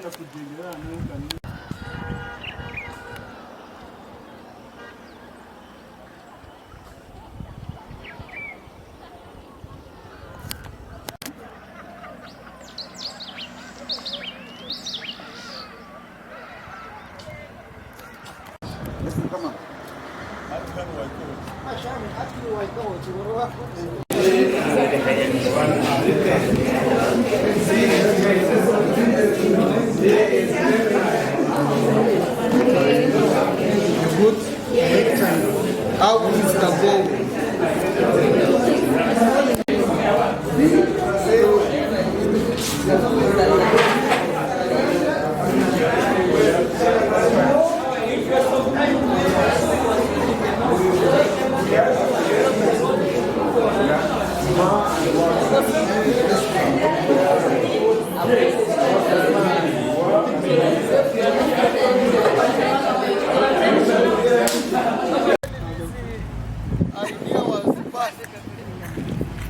How is the goal?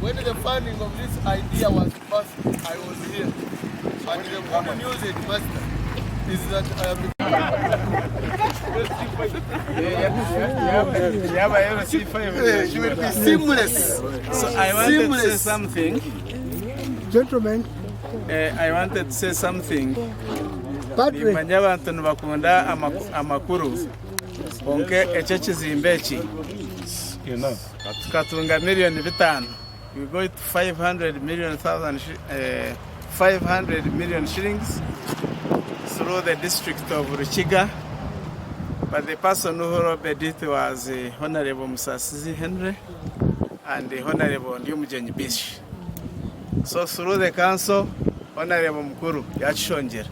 When the funding of this idea was passed, I was here. And the good news, headmaster, is that I am she will be seamless. So I wanted to say something. Gentlemen, I wanted to say something. Patrick. Abantu nibakunda amakuru. Onke ekekizimbeeki. Tukatunga miliyoni 5. We go to 500 million shillings through the district of Ruchiga. But the person who wrote it was Honorable Musasizi Henry and the Honorable Nyumujenyi Bish. So through the council, Honorable Mkuru Yachonjer,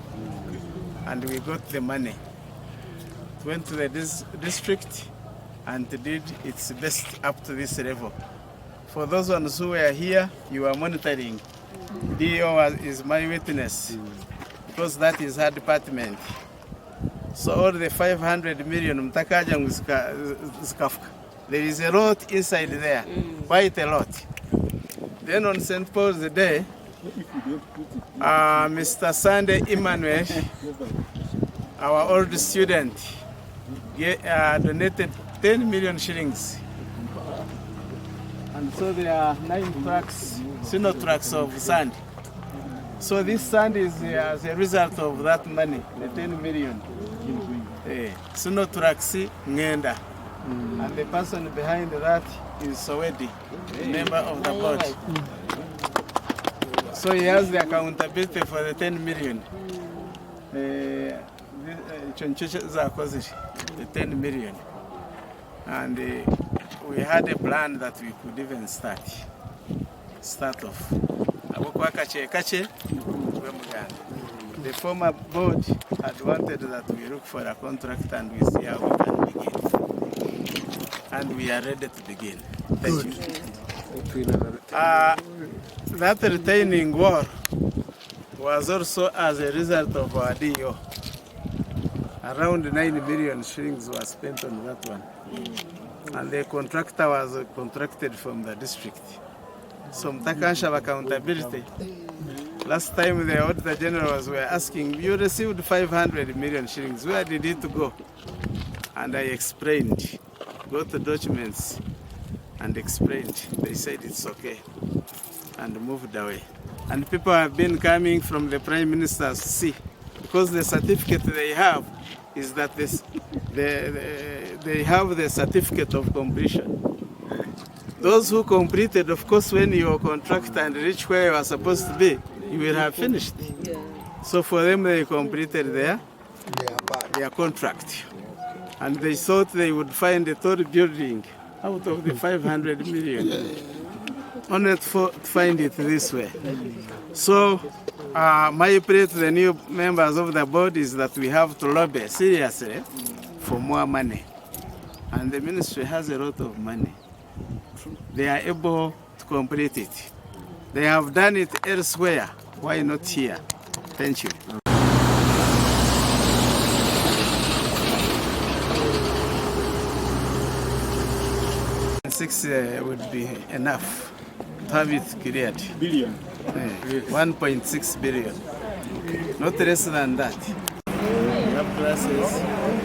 and we got the money. Went to the district and did its best up to this level. For those ones who were here, you are monitoring. DO is my witness because that is her department. So all the 500 million, there is a lot inside there, quite a lot. Then on St. Paul's Day, Mr. Sunday Emmanuel, our old student, donated 10 million shillings. And so there are 9 trucks, sino trucks of sand. So this sand is as a result of that money, the 10 million. Sino trucks ngenda. And the person behind that is Sowedi, member of the board. So he has the accountability for the 10 million. The 10 million. And we had a plan that we could even start off. The former board had wanted that we look for a contract and we see how we can begin. And we are ready to begin. Thank you. That retaining wall was also as a result of our DO. Around 9 million shillings was spent on that one. And the contractor was contracted from the district. So Mtakansha of accountability. Last time the Auditor Generals were asking, you received 500 million shillings, where did it go? And I explained, got the documents and explained. They said it's okay and moved away. And people have been coming from the Prime Minister to see, because the certificate they have is that they have the certificate of completion. Those who completed, of course, when your contract and reach where you are supposed to be, you will have finished. So for them, they completed their contract. And they thought they would find a third building out of the 500 million. Only to find it this way. So my plea to the new members of the board is that we have to lobby seriously for more money. And the ministry has a lot of money. They are able to complete it. They have done it elsewhere. Why not here? Thank you. Six would be enough to have it cleared. Billion. 1.6 billion. Not less than that. We have classes, we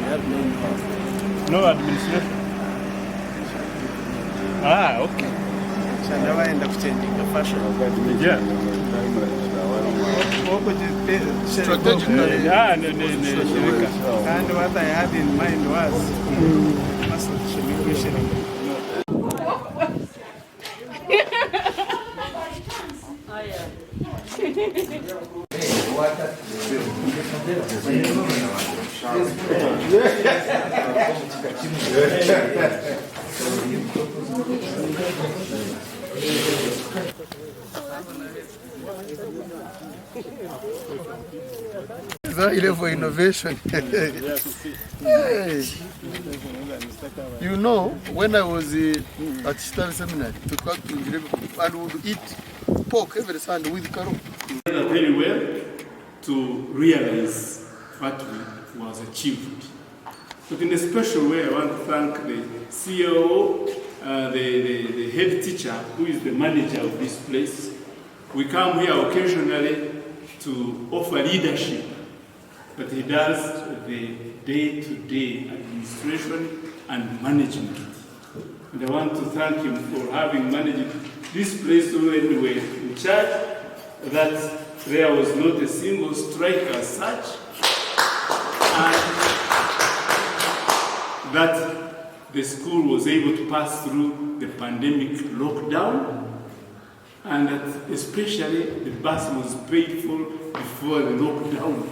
have main hall. No administration. Ah, okay. Shanawaenda kuchanginga fashion. Yeah. Strategically. Yeah, no. And what I had in mind was inauguration. Very level innovation. Hey. You know, when I was at Staff Seminary, to come to Engineering, and would eat pork every Sunday with karo. Very well to realize what was achieved. But in a special way, I want to thank the CEO, the head teacher, who is the manager of this place. We come here occasionally to offer leadership, but he does the day-to-day administration and management. And I want to thank him for having managed this place when we were in charge, that there was not a single strike as such, and that the school was able to pass through the pandemic lockdown, and that especially the bus was paid for before the lockdown.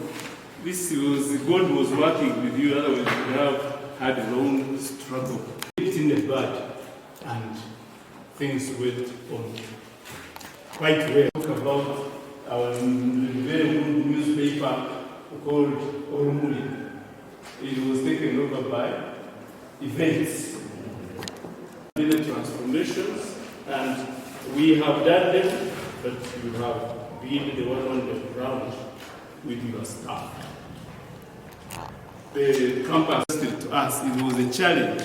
This was, God was working with you, otherwise you would have had a long struggle. It's in the bud, and things went on quite well. Talk about our very good newspaper called Orumuli. It was taken over by events, the transformations, and we have done them, but you have been the one on the ground with your staff. The campus to us, it was a challenge.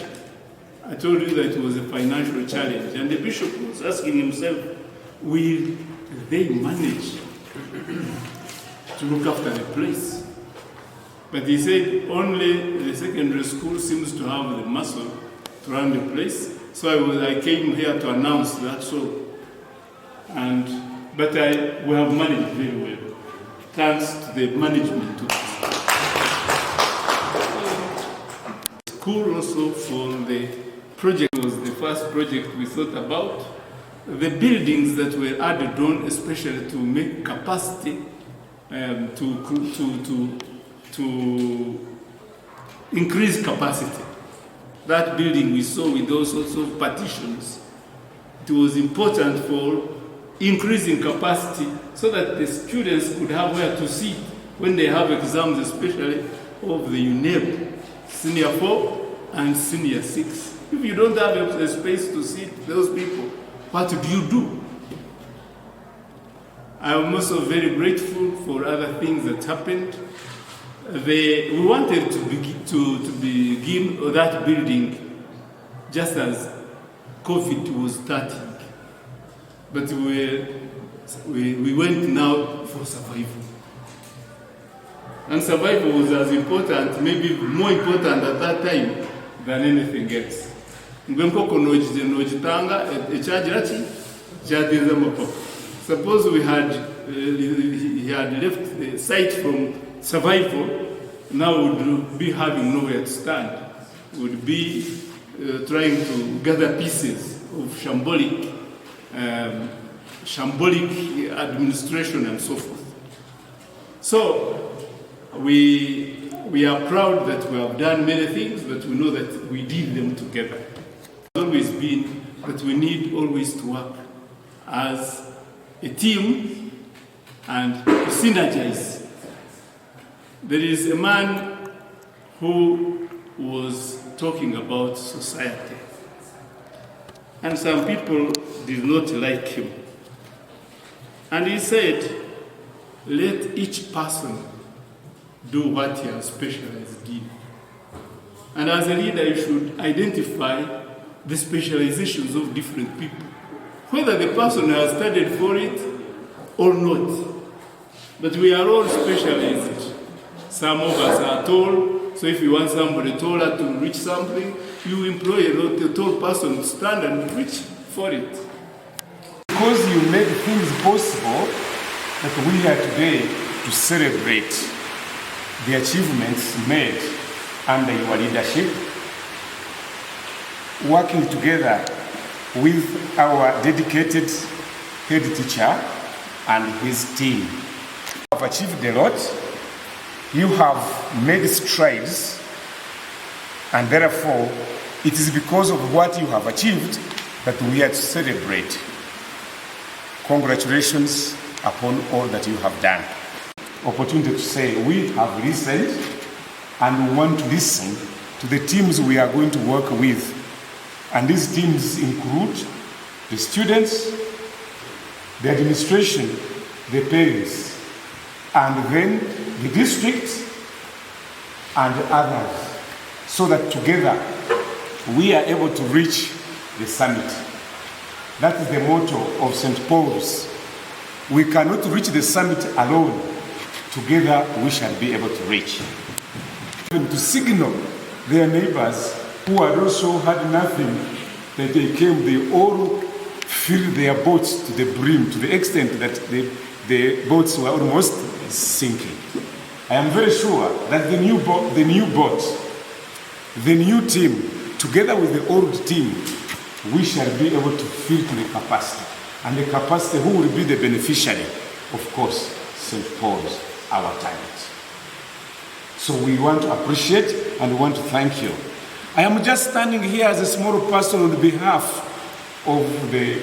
I told you that it was a financial challenge, and the bishop was asking himself, will they manage to look after the place? But he said only the secondary school seems to have the muscle to run the place. So I came here to announce that so. But we have managed very well, thanks to the management too. School also for the project was the first project we thought about. The buildings that were added on, especially to make capacity, to increase capacity. That building we saw with those sorts of partitions, it was important for increasing capacity so that the students could have where to sit when they have exams, especially of the UNEB, Senior 4 and Senior 6. If you don't have a space to sit those people, what do you do? I am also very grateful for other things that happened. We wanted to begin that building just as COVID was starting. But we went now for survival. And survival was as important, maybe more important at that time than anything else. Suppose he had left the site from survival, now would be having nowhere to stand. Would be trying to gather pieces of shambolic administration and so forth. So we are proud that we have done many things, but we know that we did them together. It's always been that we need always to work as a team and to synergize. There is a man who was talking about society, and some people did not like him. And he said, let each person do what he has specialized in. And as a leader, you should identify the specializations of different people, whether the person has studied for it or not. But we are all specialized. Some of us are tall, so if you want somebody taller to reach something, you employ a tall person to stand and reach for it. Because you made things possible that we are today to celebrate the achievements made under your leadership, working together with our dedicated head teacher and his team. You have achieved a lot. You have made strides, and therefore it is because of what you have achieved that we are to celebrate. Congratulations upon all that you have done. Opportunity to say we have listened and we want to listen to the teams we are going to work with. And these teams include the students, the administration, the parents, and then the district and others, so that together we are able to reach the summit. That is the motto of St. Paul's. We cannot reach the summit alone. Together we shall be able to reach. Even to signal their neighbors who had also had nothing, that they came, they all filled their boats to the brim, to the extent that the boats were almost sinking. I am very sure that the new boat, the new team, together with the old team, we shall be able to fill to the capacity. And the capacity, who will be the beneficiary? Of course, St. Paul's, our talent. So we want to appreciate and we want to thank you. I am just standing here as a small person on behalf of the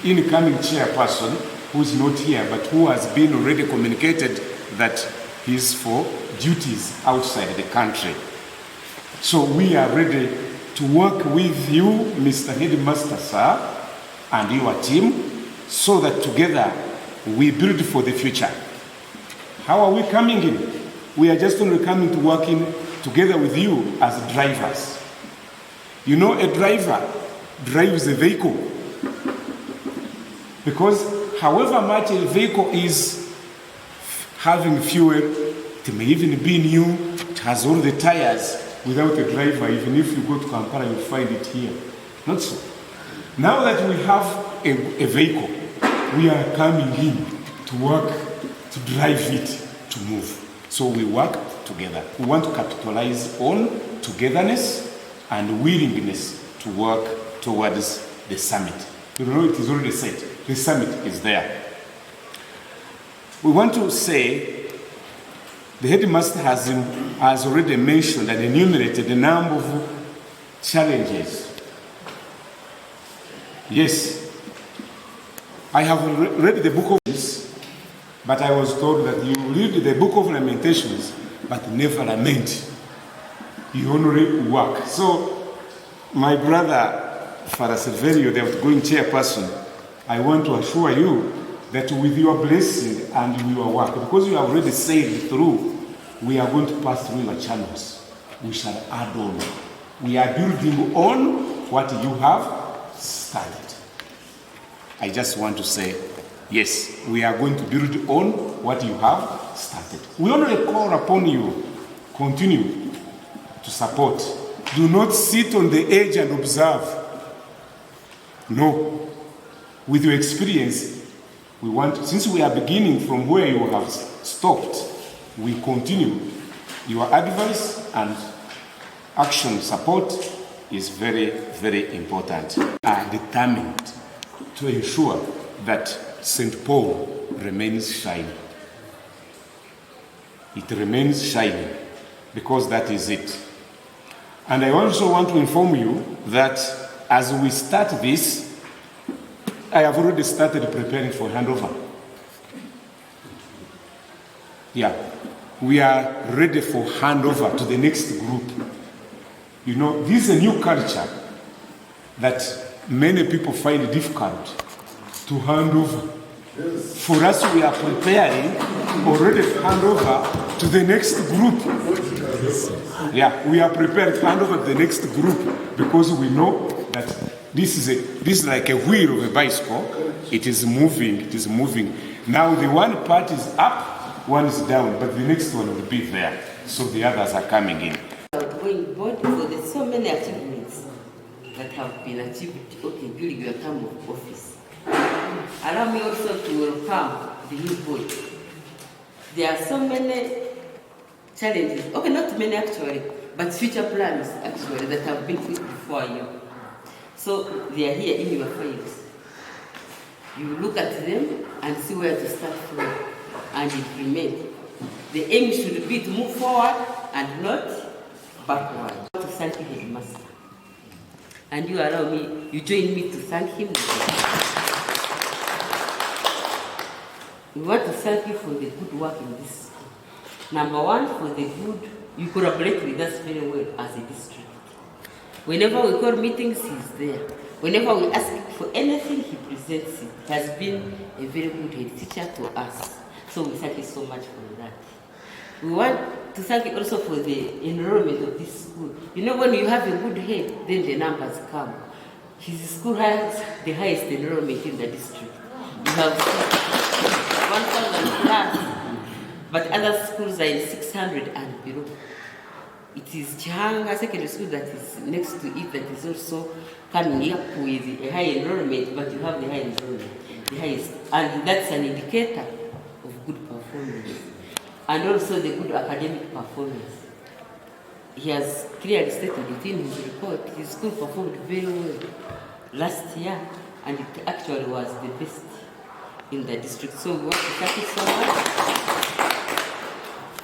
incoming chairperson, who is not here, but who has been already communicated that he is for duties outside the country. So we are ready to work with you, Mr. Headmaster, sir, and your team, so that together we build for the future. How are we coming in? We are just only coming to working together with you as drivers. You know, a driver drives a vehicle because however much a vehicle is having fuel, it may even be new, it has all the tires. Without a driver, even if you go to Kampala, you find it here. Not so. Now that we have a vehicle, we are coming in to work, to drive it, to move. So we work together. We want to capitalize on togetherness and willingness to work towards the summit. You know, it is already said, the summit is there. We want to say, the headmaster has already mentioned and enumerated a number of challenges. Yes, I have read the book of this, but I was told that you read the book of Lamentations, but never lament. You only work. So, my brother, Father Silverio, the outgoing chairperson, I want to assure you that with your blessing and your work, because you have already sailed through, we are going to pass through your channels. We shall add on. We are building on what you have started. I just want to say, yes, we are going to build on what you have started. We only call upon you, continue to support. Do not sit on the edge and observe. No. With your experience, we want, since we are beginning from where you have stopped, we continue. Your advice and action support is very, very important. I am determined to ensure that St. Paul remains shining. It remains shining because that is it. And I also want to inform you that as we start this, I have already started preparing for handover. Yeah, we are ready for handover to the next group. You know, this is a new culture that many people find it difficult to hand over. For us, we are preparing already to hand over to the next group. Yeah, we are prepared to hand over to the next group because we know that this is like a wheel of a bicycle. It is moving, it is moving. Now the one part is up, one is down, but the next one will be there. So the others are coming in. Going board for the so many achievements that have been achieved during your term of office. Allow me also to welcome the new board. There are so many challenges, not many actually, but future plans actually that have been put before you. So they are here in your files. You look at them and see where to start from and implement. The aim should be to move forward and not backward. I want to thank the headmaster. And you allow me, you join me to thank him. We want to thank you for the good work in this school. Number one, for the good, you collaborate with us very well as a district. Whenever we call meetings, he's there. Whenever we ask for anything, he presents it. He has been a very good head teacher to us. So we thank you so much for that. We want to thank you also for the enrollment of this school. You know, when you have a good head, then the numbers come. His school has the highest enrollment in the district. You have 1,000 plus, but other schools are in 600 and below. It is Changa Secondary School that is next to it that is also coming up with a high enrollment, but you have the high enrollment, the highest, and that's an indicator of good performance. And also the good academic performance. He has clearly stated it in his report. His school performed very well last year, and it actually was the best in the district. So we want to thank you so much.